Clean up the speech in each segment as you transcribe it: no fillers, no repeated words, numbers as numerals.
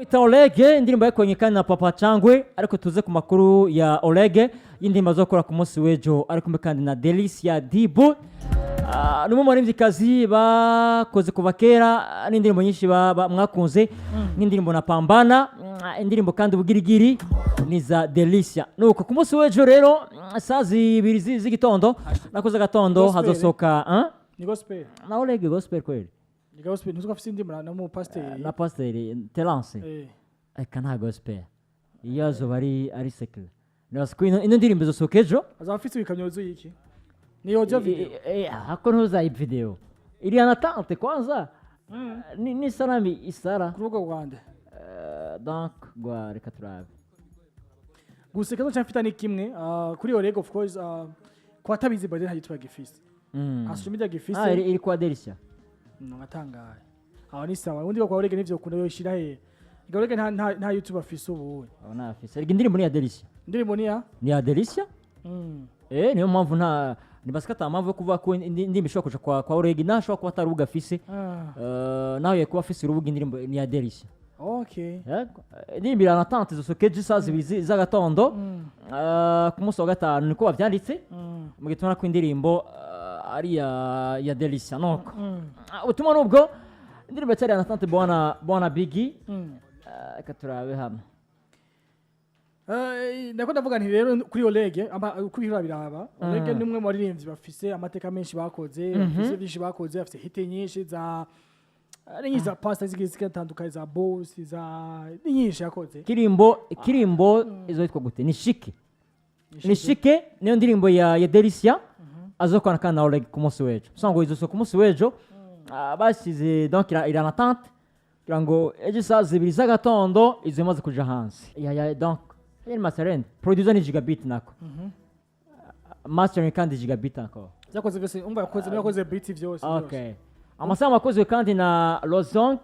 Ita Oleg indirimbo yakonyekana na Papa Changwe ariko tuze ku makuru ya Oleg y'indirimbo azokora ku munsi w'ejo ariko kandi na Delicia Dibu numwe muri mvikazi bakoze kuva kera n'indirimbo nyinshi mwakunze n'indirimbo na Pambana indirimbo kandi ubugirigiri ni za Delicia nuko ku munsi w'ejo rero sazi ibiri z'igitondo nakoze gatondo hazosoka ni gospel na Oleg gospel kweli ni gospel ntuzi ko afite indirimbo na mu pasteur na pasteur Terence eka nta gospel iyo azoba ari secular nasi ino ndirimbo zosoka ejo azaba afite ibikamyo z'iki ni audio video hako ntuza iyi video iri anatante kwanza ni salami isara kurugo Rwanda donc gwa reka turabe gusa kazo cyafita ni kimwe kuri Oleg of course kwa tabizi bade nta YouTube gifise asumida gifise iri kwa Delicia ngatangaye aho ni sawa undi kwa Oleg nivyo kuno yoshira he Oleg nta YouTube afise ubu abona afise indirimbo ni ya Delicia indirimbo ni ya Delicia niyo mpamvu nta nibasikata mpamvu yo kuvuga ko indirimbo ishobora kuja kwa Oleg nashobora kuba atari urubuga afise nawe yakuba afise urubuga indirimbo ni ya Delicia. Okay. Indirimbo iranatante zosoke jisazi bizi z'agatondo ku munsi wa gatanu niko bavyanditse mu gitona ko indirimbo ari ya Delicia noko utumwa nubwo indirimbo cyari anatante bona Biggie katurabe hano nako ndavuga nti rero kuri Oleg kubihura biraba Oleg ni umwe mu baririmbyi bafise amateka menshi bakoze bafise byinshi bakoze afise hit nyinshi za za pasta zigitandukanye za boss za nyinshi yakoze kirimbo izo yitwa gute ni shike niyo ndirimbo ya Delicia azokwana kana Oleg ku munsi w'ejo sango izo so ku munsi w'ejo basize donc iranatante kugira ngo ejo saa zibiri z'agatondo izo imaze kuja hanze donc ni masterend producer ni Gigabit nako mastering kandi Gigabit nako yakoze gese umva yakoze beat vyose okay amasanamu akozwe kandi na Lozong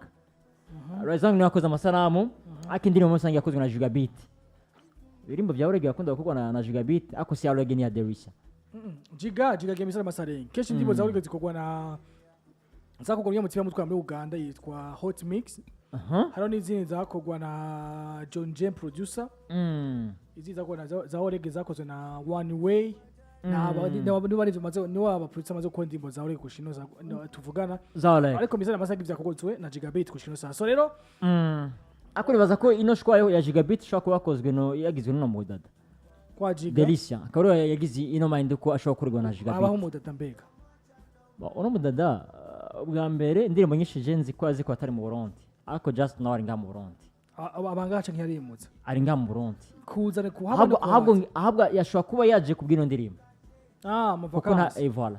niwe yakoze amasanamu ariko indirimbo musange yakozwe na Gigabit ibirimbo bya Oleg yakunda gukorwa na Gigabit ako si Oleg ni ya Delicia Giga gemisara masarenga keshi indirimbo za Oleg zikorwa na zakorwa mu tiba mutwa muri Uganda yitwa Hot Mix haro n'izindi zakorwa na John James producer izi zakorwa za Oleg zakozwe na One Way niba producer maze ko ndimbo za Oleg kushino tuvugana ariko misana masagi byakogotswe na Gigabit kushino sa so rero akuribaza ko ino shwayo ya Gigabit shwa ko yakozwe no yagizwe no mudada kwa Giga Delicia akaro yagize ino mind ko ashobora kurigwa na Gigabit abaho mudada mbega uno mudada bwa mbere indirimbo nyinshi jenzi ko azi ko atari mu Burundi ariko just now ari nga mu Burundi abangaca ntiyarimutse ari nga mu Burundi kuzane kuhabona ahabwa yashobora kuba yaje kubwino ndirimbo mavakansi voilà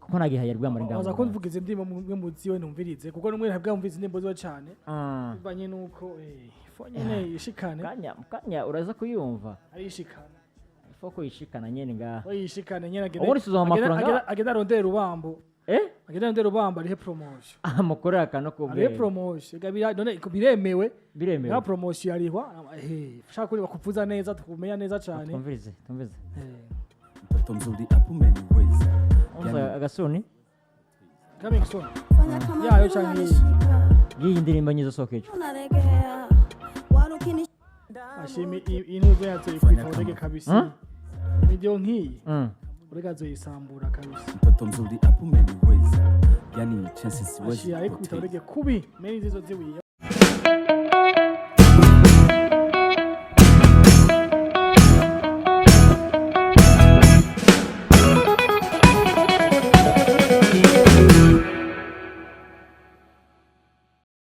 kuko nagihaye rwa muri ngamba baza ko mvugize ndimo mwe muziwe numvirize kuko numwe ntabwa mvugize indimbo zo cyane banye nuko fonyene yishikane kanya uraza kuyumva ari yishikana foko yishikana nyene nga yishikana nyene agenda rondera rubambo agenda rondera rubambo ari he promotion amakuru akano ko ari promotion gabira none biremewe na promotion arihwa shaka kuri bakuvuza neza tukumenya neza cyane tumvirize mtoto mzuri apumeniweza agasoni coming soon yayo cyane iyi ndirimbo nyizo sokeje ashimi intuzo yatse kwifodege kabisa video nk'iyi uregazo yisambura kabisa mtoto mzuri apumeniweza yani chances siwezi ariko bitodege kubi meni zizo ziwiye